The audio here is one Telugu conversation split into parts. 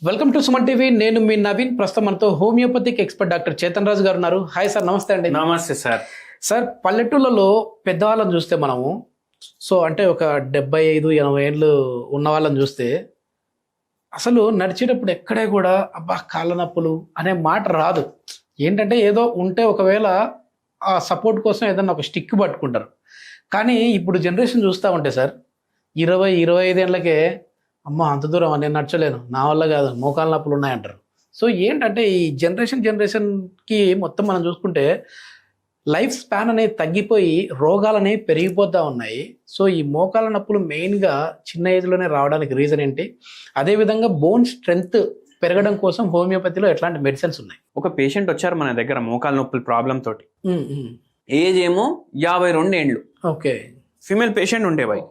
Welcome to Suman TV. నేను మీ నవీన్. ప్రస్తుతం మనతో హోమియోపతిక్ ఎక్స్పర్ట్ డాక్టర్ చేతన్ రాజు గారు ఉన్నారు. హాయ్ సార్, నమస్తే అండి. నమస్తే సార్. సార్, పల్లెటూళ్ళలో పెద్దవాళ్ళని చూస్తే మనము అంటే ఒక 75-80 ఏళ్ళు ఉన్న వాళ్ళని చూస్తే అసలు నడిచేటప్పుడు ఎక్కడే కూడా అబ్బా కాళ్ళ నొప్పులు అనే మాట రాదు. ఏంటంటే ఏదో ఉంటే ఒకవేళ ఆ సపోర్ట్ కోసం ఏదన్నా ఒక స్టిక్ పట్టుకుంటారు. కానీ ఇప్పుడు జనరేషన్ చూస్తూ ఉంటే సార్ 20-25 ఏళ్ళకే అమ్మ అంత దూరం నేను నడచలేను, నా వల్ల కాదు, మోకాళ్ళ నొప్పులు ఉన్నాయంటారు. సో ఏంటంటే ఈ జనరేషన్కి మొత్తం మనం చూసుకుంటే లైఫ్ స్పాన్ అనేది తగ్గిపోయి రోగాలు అనేవి పెరిగిపోతూ ఉన్నాయి. సో ఈ మోకాళ్ళ నొప్పులు మెయిన్గా చిన్న ఏజ్లోనే రావడానికి రీజన్ ఏంటి? అదేవిధంగా బోన్ స్ట్రెంగ్త్ పెరగడం కోసం హోమియోపతిలో ఎట్లాంటి మెడిసిన్స్ ఉన్నాయి? ఒక పేషెంట్ వచ్చారు మన దగ్గర మోకాళ్ళ నొప్పుల ప్రాబ్లం తోటి. ఏజ్ ఏమో 52 ఏండ్లు. ఓకే. ఫీమేల్ పేషెంట్ ఉండేవాయి.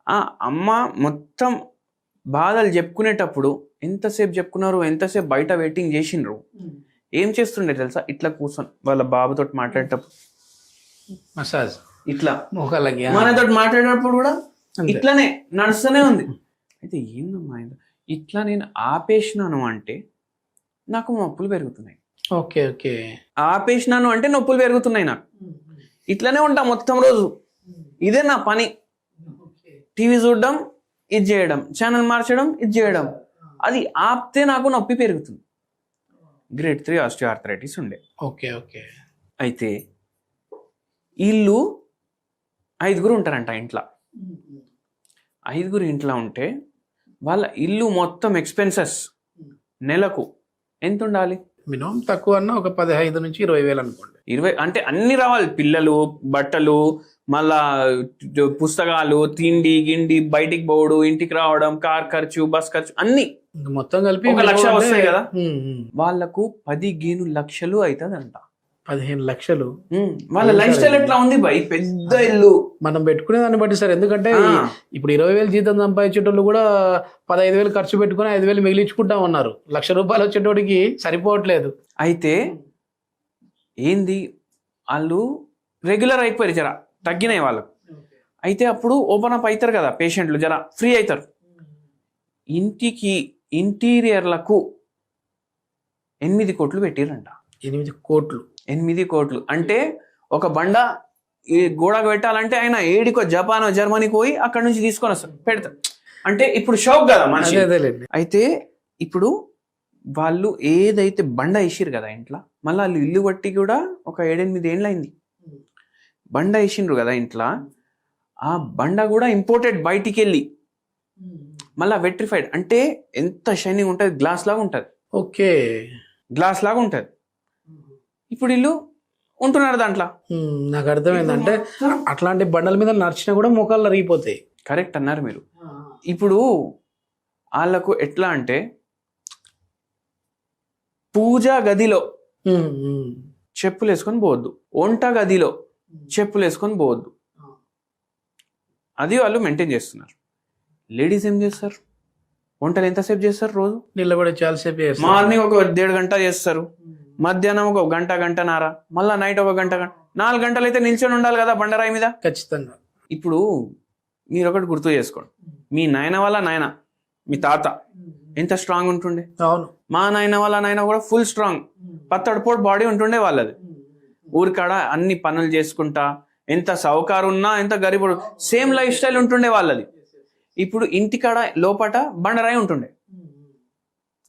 ఆ అమ్మ మొత్తం బాధలు చెప్పుకునేటప్పుడు ఎంతసేపు చెప్పుకున్నారు, ఎంతసేపు బయట వెయిటింగ్ చేసిండ్రు. ఏం చేస్తుండే తెలుసా? ఇట్లా కూర్చొని వాళ్ళ బాబుతో మాట్లాడేటప్పుడు మసాజ్ ఇట్లా మోకాళ్ళకి మనతో మాట్లాడేటప్పుడు కూడా ఇట్లానే నడుస్తూనే ఉంది. అయితే ఏందమ్మా ఇట్లా నేను ఆపేసినాను అంటే నాకు నొప్పులు పెరుగుతున్నాయి. Okay okay. ఆపేసినాను అంటే నొప్పులు పెరుగుతున్నాయి నాకు. ఇట్లానే ఉంటా మొత్తం రోజు. ఇదే నా పని. టీవీ చూడడం, ఇది చేయడం, ఛానల్ మార్చడం, ఇది చేయడం. అది ఆపితే నాకు నొప్పి పెరుగుతుంది. గ్రేడ్ 3 ఆస్టియోఆర్థరైటిస్ ఉండే. Okay okay. అయితే వీళ్ళు 5 ఉంటారంట ఇంట్లో. 5 ఇంట్లో ఉంటే వాళ్ళ ఇల్లు మొత్తం ఎక్స్పెన్సెస్ నెలకు ఎంత ఉండాలి? మినిమం తక్కువ అన్న ఒక 15-20 వేలు అనుకోండి. 20 అంటే అన్ని రావాలి. పిల్లలు, బట్టలు, మళ్ళా పుస్తకాలు, తిండి గిండి, బయటికి పోవడం, ఇంటికి రావడం, కార్ ఖర్చు, బస్ ఖర్చు అన్ని మొత్తం కలిపి 1 లక్ష వస్తాయి కదా. వాళ్ళకు 15 లక్షలు అవుతుందంట. 15 లక్షలు. వాళ్ళ లైఫ్ స్టైల్ ఎట్లా ఉంది బై? పెద్ద ఇల్లు. మనం పెట్టుకునే దాన్ని బట్టి సార్. ఎందుకంటే ఇప్పుడు 20,000 జీతం సంపాదించేటోళ్ళు కూడా 15,000 ఖర్చు పెట్టుకుని 5,000 మిగిలించుకుంటా ఉన్నారు. ₹1,00,000 వచ్చేటోడికి సరిపోవట్లేదు. అయితే ఏంది, వాళ్ళు రెగ్యులర్ అయిపోయారు, జర తగ్గినాయి వాళ్ళకు. అయితే అప్పుడు ఓపెన్ అప్ అవుతారు కదా పేషెంట్లు, జర ఫ్రీ అవుతారు. ఇంటికి ఇంటీరియర్లకు 8 కోట్లు పెట్టిరంట. 8 కోట్లు. 8 కోట్లు అంటే ఒక బండ ఈ గోడకు పెట్టాలంటే ఆయన ఏడికో జపానో జర్మనీకి పోయి అక్కడ నుంచి తీసుకొని వస్తారు, పెడతారు. అంటే ఇప్పుడు షాక్ కదా మనిషి. అయితే ఇప్పుడు వాళ్ళు ఏదైతే బండ వేసిరు కదా ఇంట్లో, మళ్ళీ వాళ్ళు ఇల్లు బట్టి కూడా ఒక 7-8 ఏళ్ళు అయింది. బండ వేసిండ్రు కదా ఇంట్లో, ఆ బండ కూడా ఇంపోర్టెడ్ బయటికి వెళ్ళి మళ్ళీ వెట్రిఫైడ్. అంటే ఎంత షైనింగ్ ఉంటుంది, గ్లాస్ లాగా ఉంటుంది. ఓకే, గ్లాస్ లాగా ఉంటుంది. ఇప్పుడు వీళ్ళు ఉంటున్నారు దాంట్లో. నాకు అర్థమైందంటే అట్లాంటి బండల మీద నడిచినా కూడా మోకాళ్ళు అరిగిపోతాయి. కరెక్ట్ అన్నారు మీరు. ఇప్పుడు వాళ్ళకు ఎట్లా అంటే పూజా గదిలో చెప్పులు వేసుకొని పోవద్దు, వంట గదిలో చెప్పులు వేసుకొని పోవద్దు. అది వాళ్ళు మెయింటైన్ చేస్తున్నారు. లేడీస్ ఏం చేస్తారు? వంటలు ఎంతసేపు చేస్తారు రోజు? నిలబడి చాలాసేపు చేస్తారు. మార్నింగ్ ఒక 1.5 గంట చేస్తారు, మధ్యాహ్నం ఒక గంటన్నర, మళ్ళా నైట్ ఒక గంట 4 గంటలు అయితే నిల్చొని ఉండాలి కదా బండరాయి మీద. ఖచ్చితంగా. ఇప్పుడు మీరు ఒకటి గుర్తు చేసుకోండి, మీ నాయన వాళ్ళ నాయన, మీ తాత ఎంత స్ట్రాంగ్ ఉంటుండే. అవును. మా నాయన వాళ్ళ నాయన కూడా ఫుల్ స్ట్రాంగ్, పత్తడిపోటు బాడీ ఉంటుండే వాళ్ళది. ఊరికాడ అన్ని పనులు చేసుకుంటా, ఎంత సౌకారు ఉన్నా, ఎంత గరీబుడు, సేమ్ లైఫ్ స్టైల్ ఉంటుండే వాళ్ళది. ఇప్పుడు ఇంటికాడ లోపట బండరాయి ఉంటుండే,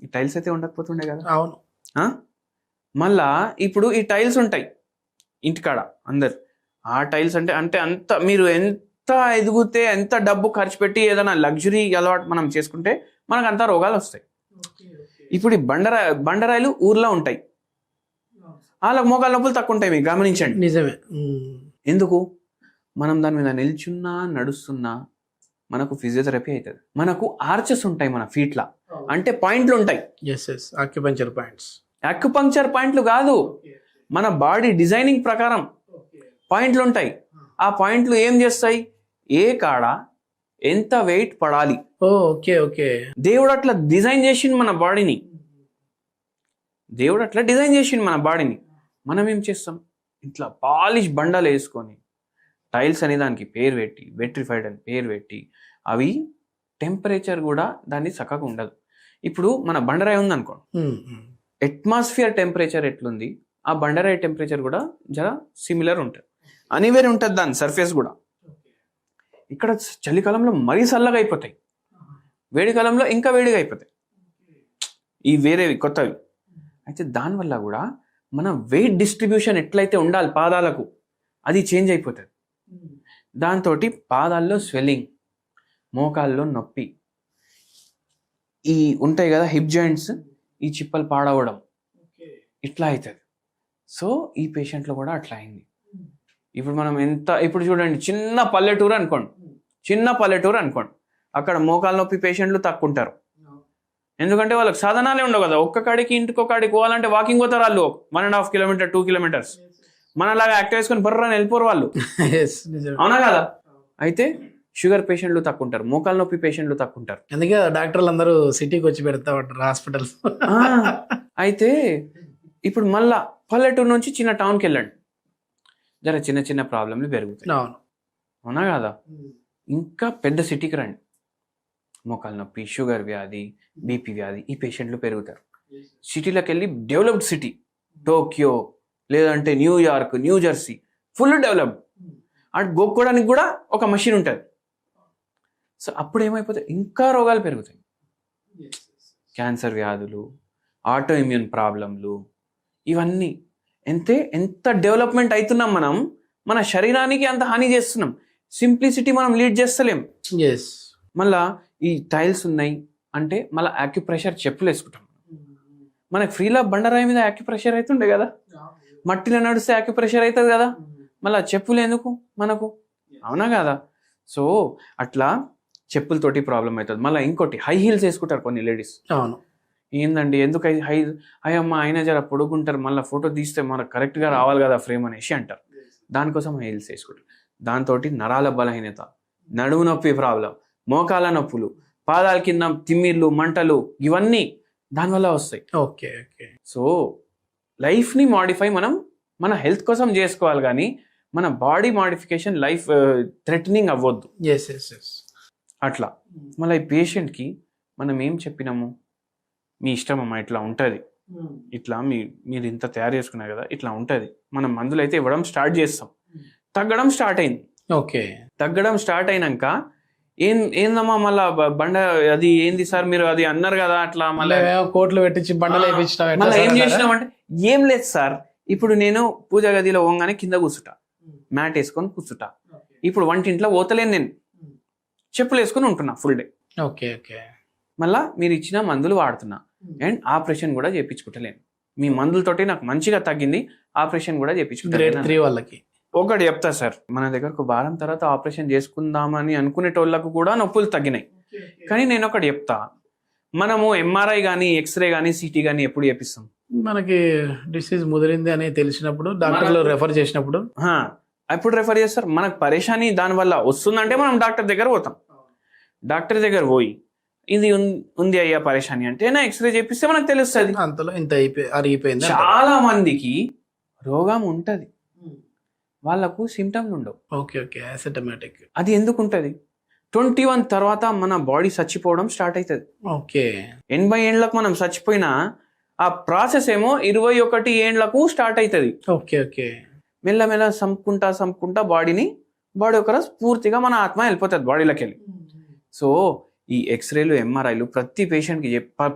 ఈ టైల్స్ అయితే ఉండకపోతుండే కదా. అవును. మళ్ళా ఇప్పుడు ఈ టైల్స్ ఉంటాయి ఇంటికాడ అందరు. ఆ టైల్స్ అంటే అంత మీరు ఎంత ఎదిగితే, ఎంత డబ్బు ఖర్చు పెట్టి ఏదైనా లగ్జరీ అలవాటు మనం చేసుకుంటే మనకు అంత రోగాలు వస్తాయి. ఇప్పుడు ఈ బండరాయిలు ఊర్లో ఉంటాయి, వాళ్ళకి మోకాళ్ళ నొప్పులు తక్కువ ఉంటాయి. మీకు గమనించండి. నిజమే. ఎందుకు? మనం దాని మీద నిల్చున్నా నడుస్తున్నా మనకు ఫిజియోథెరపీ అవుతుంది. మనకు ఆర్చెస్ ఉంటాయి మన ఫీట్లా, అంటే పాయింట్లు ఉంటాయి. Acupuncture points. అక్యుపంక్చర్ పాయింట్లు కాదు, మన బాడీ డిజైనింగ్ ప్రకారం పాయింట్లు ఉంటాయి. ఆ పాయింట్లు ఏం చేస్తాయి? ఏ కాడ ఎంత వెయిట్ పడాలి. Okay okay. దేవుడు అట్లా డిజైన్ చేసిండు మన బాడీని. మనం ఏం చేస్తాం? ఇట్లా పాలిష్ బండలు వేసుకొని టైల్స్ అనే దానికి పేరు పెట్టి, వెట్రిఫైడ్ అని పేరు పెట్టి, అవి టెంపరేచర్ కూడా దాన్ని చక్కగా ఉండదు. ఇప్పుడు మన బండరాయి ఉంది అనుకో, అట్మాస్ఫియర్ టెంపరేచర్ ఎట్లుంది ఆ బండరాయి టెంపరేచర్ కూడా జర సిమిలర్ ఉంటుంది, అనివేరి ఉంటుంది దాని సర్ఫేస్ కూడా. ఇక్కడ చలికాలంలో మరీ చల్లగా అయిపోతాయి, వేడి కాలంలో ఇంకా వేడిగా అయిపోతాయి, ఈ వేరేవి కొత్తవి. అయితే దానివల్ల కూడా మన వెయిట్ డిస్ట్రిబ్యూషన్ ఎట్లయితే ఉండాలి పాదాలకు అది చేంజ్ అయిపోతుంది. దాంతో పాదాల్లో స్వెల్లింగ్, మోకాల్లో నొప్పి, ఈ ఉంటాయి కదా హిప్ జాయింట్స్, ఈ చిప్పలు పాడవడం ఇట్లా అవుతుంది. సో ఈ పేషెంట్లో కూడా అట్లా అయింది. ఇప్పుడు మనం ఇప్పుడు చూడండి, చిన్న పల్లెటూరు అనుకోండి, అక్కడ మోకాలు నొప్పి పేషెంట్లు తక్కువ ఉంటారు. ఎందుకంటే వాళ్ళకి సాధనాలే ఉండవు కదా, ఒక్క కాడికి ఇంటికొకడికి పోవాలంటే వాకింగ్ పోతారు వాళ్ళు 1.5 కిలోమీటర్ 2 కిలోమీటర్స్. మనలాగా యాక్టివ్ వేసుకొని బర్రని వెళ్ళిపోరు వాళ్ళు, అవునా కదా. అయితే షుగర్ పేషెంట్లు తక్కువ ఉంటారు, మోకాలు నొప్పి పేషెంట్లు తక్కువ ఉంటారు. అందుకే డాక్టర్లు అందరూ సిటీకి వచ్చి పెడతా ఉంటారు హాస్పిటల్స్. అయితే ఇప్పుడు మళ్ళా పల్లెటూరు నుంచి చిన్న టౌన్కి వెళ్ళండి, జర చిన్న చిన్న ప్రాబ్లంలు పెరుగుతాయి, అవునా కదా. ఇంకా పెద్ద సిటీకి రండి, మోకాలు నొప్పి, షుగర్ వ్యాధి, బీపీ వ్యాధి, ఈ పేషెంట్లు పెరుగుతారు. సిటీలోకి వెళ్ళి డెవలప్డ్ సిటీ టోక్యో లేదంటే New York, new Jersey full developed, అటు గోక్కోవడానికి కూడా ఒక మషిన్ ఉంటుంది. సో అప్పుడు ఏమైపోతాయి, ఇంకా రోగాలు పెరుగుతాయి, క్యాన్సర్ వ్యాధులు, ఆటో ఇమ్యూన్ ప్రాబ్లంలు, ఇవన్నీ. ఎంత డెవలప్మెంట్ అవుతున్నాం మనం, మన శరీరానికి అంత హాని చేస్తున్నాం, సింప్లిసిటీ మనం లీడ్ చేస్తలేం. మళ్ళా ఈ టైల్స్ ఉన్నాయి అంటే మళ్ళీ యాక్యుప్రెషర్ చెప్పులు వేసుకుంటాం. మనకు ఫ్రీలా బండరాయి మీద యాక్యుప్రెషర్ అవుతుండే కదా, మట్టిలో నడిస్తే యాక్యుప్రెషర్ అవుతుంది కదా, మళ్ళీ చెప్పులు ఎందుకు మనకు, అవునా కదా. సో అట్లా చెప్పులతోటి ప్రాబ్లం అవుతుంది. మళ్ళీ ఇంకోటి హై హీల్స్ వేసుకుంటారు కొన్ని లేడీస్. అవును, ఏందండి ఎందుకు అయ్యమ్మ ఆయన జర పొడుగుంటారు, మళ్ళీ ఫోటో తీస్తే మనకు కరెక్ట్గా రావాలి కదా ఫ్రేమ్ అనేసి అంటారు. దానికోసం హై హీల్స్ వేసుకుంటారు. దాంతో నరాల బలహీనత, నడుము నొప్పి ప్రాబ్లం, మోకాల నొప్పులు, పాదాల కింద తిమ్మిర్లు, మంటలు, ఇవన్నీ దానివల్ల వస్తాయి. Okay okay. సో లైఫ్ని మాడిఫై మనం మన హెల్త్ కోసం చేసుకోవాలి, కానీ మన బాడీ మాడిఫికేషన్ లైఫ్ థ్రెటనింగ్ అవ్వద్దు. అట్లా మళ్ళీ ఈ పేషెంట్కి మనం ఏం చెప్పినాము, మీ ఇష్టం అమ్మా ఇట్లా ఉంటుంది, ఇట్లా మీరు ఇంత తయారు చేసుకున్నారు కదా ఇట్లా ఉంటుంది, మనం మందులు అయితే ఇవ్వడం స్టార్ట్ చేస్తాం. తగ్గడం స్టార్ట్ అయింది. ఓకే, తగ్గడం స్టార్ట్ అయినాక ఏందమ్మా మళ్ళా బండ అది ఏంది సార్ మీరు అది అన్నారు కదా అట్లా మళ్ళీ కోట్లు పెట్టించి బండలు వేయించడం, మళ్ళీ ఏం చేసినామంటే ఏం లేదు సార్, ఇప్పుడు నేను పూజా గదిలో పోగానే కింద కూర్చుంటా, మ్యాట్ వేసుకొని కూర్చుంటా, ఇప్పుడు వంటింట్లో పోతలేను, నేను చెప్పులు వేసుకొని ఉంటున్నా ఫుల్ డే. Okay okay. మళ్ళా మీరు ఇచ్చిన మందులు వాడుతున్నా అండ్ ఆపరేషన్ కూడా చేయించుకుంటలేను, మీ మందులతోటి నాకు మంచిగా తగ్గింది, ఆపరేషన్ కూడా చేయించుకుంటా. వాళ్ళకి ఒకటి చెప్తా సార్, మన దగ్గరకు వారం తర్వాత ఆపరేషన్ చేసుకుందామని అనుకునేటోళ్ళకు కూడా నొప్పులు తగ్గినాయి. కానీ నేను ఒకటి చెప్తా, మనము ఎంఆర్ఐ కానీ ఎక్స్రే కానీ సిటీ కానీ ఎప్పుడు చేపిస్తాం, మనకి డిసీజ్ ముదిరింది అని తెలిసినప్పుడు డాక్టర్లు రెఫర్ చేసినప్పుడు ఎప్పుడు రెఫర్ చేస్తారు. మనకు పరేషాని దానివల్ల వస్తుందంటే మనం డాక్టర్ దగ్గర పోతాం. డాక్టర్ దగ్గర పోయి ఇది ఉంది అయ్యా పరేషాని అంటే నా ఎక్స్రే చేపిస్తే మనకు తెలుస్తుంది. అంతలో ఇంత అరిగిపోయింది. చాలా మందికి రోగం ఉంటది, వాళ్ళకు సిమ్టమ్లు ఉండవు. Okay okay, asymptomatic. అది ఎందుకు ఉంటుంది, 21 తర్వాత మన బాడీ చచ్చిపోవడం స్టార్ట్ అవుతుంది. ఓకే, 80 ఏండ్లకు మనం చచ్చిపోయినా ఆ ప్రాసెస్ ఏమో 21 ఏండ్లకు స్టార్ట్ అవుతుంది. Okay okay. మెల్లమెల్ల సంపుకుంటా బాడీ ఒక రోజు పూర్తిగా మన ఆత్మ వెళ్ళిపోతుంది బాడీలోకి వెళ్ళి. సో ఈ ఎక్స్రేలు ఎంఆర్ఐలు ప్రతి పేషెంట్కి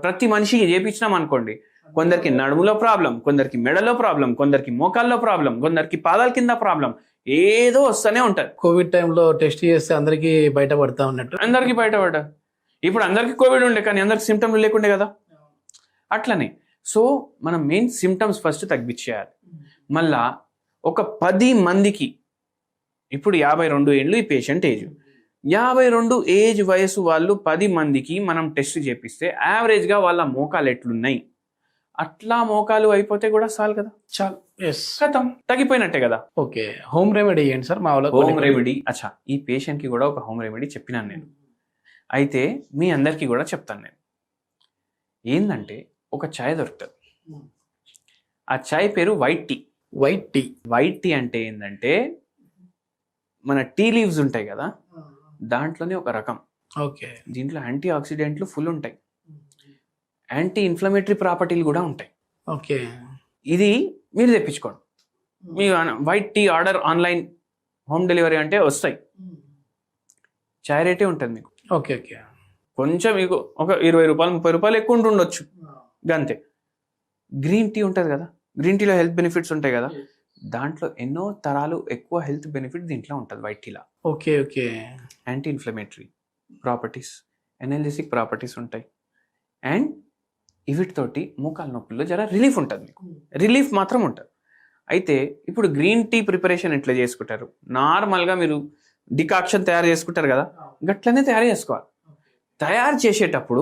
ప్రతి మనిషికి చేపించినాం అనుకోండి, కొందరికి నడుములో ప్రాబ్లం, కొందరికి మెడలో ప్రాబ్లం, కొందరికి మోకాల్లో ప్రాబ్లం, కొందరికి పాదాల కింద ప్రాబ్లం, ఏదో వస్తూనే ఉంటుంది. కోవిడ్ టైంలో టెస్ట్ చేస్తే అందరికి బయటపడతా ఉన్నట్టు, అందరికి బయటపడ్డా. ఇప్పుడు అందరికి కోవిడ్ ఉండే కానీ అందరికి సిమ్టమ్లు లేకుండే కదా, అట్లనే. సో మనం మెయిన్ సిమ్టమ్స్ ఫస్ట్ తగ్గించేయాలి. మళ్ళా ఒక 10 మందికి, ఇప్పుడు 52 ఏళ్ళు ఈ పేషెంట్ ఏజ్, 52 ఏజ్ వయసు వాళ్ళు 10 మందికి మనం టెస్ట్ చేపిస్తే యావరేజ్గా వాళ్ళ మోకాలు ఎట్లున్నాయి, అట్లా మోకాలు అయిపోతే కూడా చాలు కదా, చాలు, కథం తగ్గిపోయినట్టే కదా. ఓకే, హోమ్ రెమెడీ ఏంటి సార్ మా వాళ్ళ? హోమ్ రెమెడీ, అచ్చా ఈ పేషెంట్కి కూడా ఒక హోమ్ రెమెడీ చెప్పినాను నేను. అయితే మీ అందరికీ కూడా చెప్తాను నేను. ఏంటంటే ఒక చాయ్ దొరుకుతుంది, ఆ చాయ్ పేరు వైట్ టీ. వైట్ టీ అంటే ఏంటంటే మన టీ లీవ్స్ ఉంటాయి కదా, దాంట్లోనే ఒక రకం. ఓకే, దీంట్లో యాంటీ ఆక్సిడెంట్లు ఫుల్ ఉంటాయి. యాంటీ ఇన్ఫ్లమేటరీ ప్రాపర్టీలు కూడా ఉంటాయి. ఓకే. ఇది మీరు తెప్పించుకోండి. మీ white tea order online home delivery అంటే వస్తాయి. చాయ్ రేటే ఉంటుంది మీకు. Okay okay. కొంచెం మీకు ఒక 20 రూపాయలు 30 రూపాయలు ఎక్కువ ఉంటుండొచ్చు గంతే. గ్రీన్ టీ ఉంటుంది కదా, గ్రీన్ టీలో హెల్త్ బెనిఫిట్స్ ఉంటాయి కదా, దాంట్లో ఎన్నో తరాలు ఎక్కువ హెల్త్ బెనిఫిట్ దీంట్లో ఉంటుంది వైట్ టీలా. Okay okay. Anti inflammatory properties, energetic properties ఉంటాయి. అండ్ వీటితోటి మోకాల నొప్పుల్లో జర రిలీఫ్ ఉంటుంది, మీకు రిలీఫ్ మాత్రం ఉంటుంది. అయితే ఇప్పుడు గ్రీన్ టీ ప్రిపరేషన్ ఎట్లా చేసుకుంటారు? నార్మల్గా మీరు డికాక్షన్ తయారు చేసుకుంటారు కదా, గట్లనే తయారు చేసుకోవాలి. తయారు చేసేటప్పుడు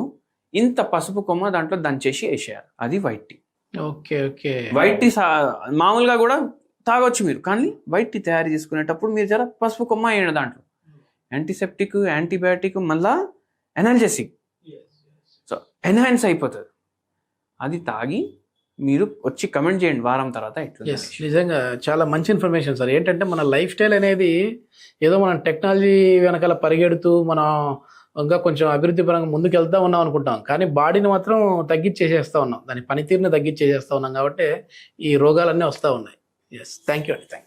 ఇంత పసుపు కొమ్మ దాంట్లో దంచేసి వేసేయాలి, అది white tea. Okay okay. White tea మామూలుగా కూడా తాగొచ్చు మీరు, కానీ వైట్ టీ తయారు చేసుకునేటప్పుడు మీరు జర పసుపు కొమ్మ వేయండి దాంట్లో. యాంటీసెప్టిక్, యాంటీబయాటిక్, మళ్ళా ఎనర్జెసిక్, సో ఎన్హాన్స్ అయిపోతుంది. అది తాగి మీరు వచ్చి కమెంట్ చేయండి వారం తర్వాత ఎట్లా. నిజంగా చాలా మంచి ఇన్ఫర్మేషన్ సార్. ఏంటంటే మన లైఫ్ స్టైల్ అనేది ఏదో మనం టెక్నాలజీ వెనకాల పరిగెడుతూ మనం ఇంకా కొంచెం అభివృద్ధి పరంగా ముందుకు వెళ్తా ఉన్నాం అనుకుంటాం, కానీ బాడీని మాత్రం తగ్గించేసేస్తా ఉన్నాం, దాని పనితీరుని తగ్గించేసేస్తా ఉన్నాం, కాబట్టి ఈ రోగాలన్నీ వస్తూ ఉన్నాయి. ఎస్, థ్యాంక్ యూ అండి. Thank you.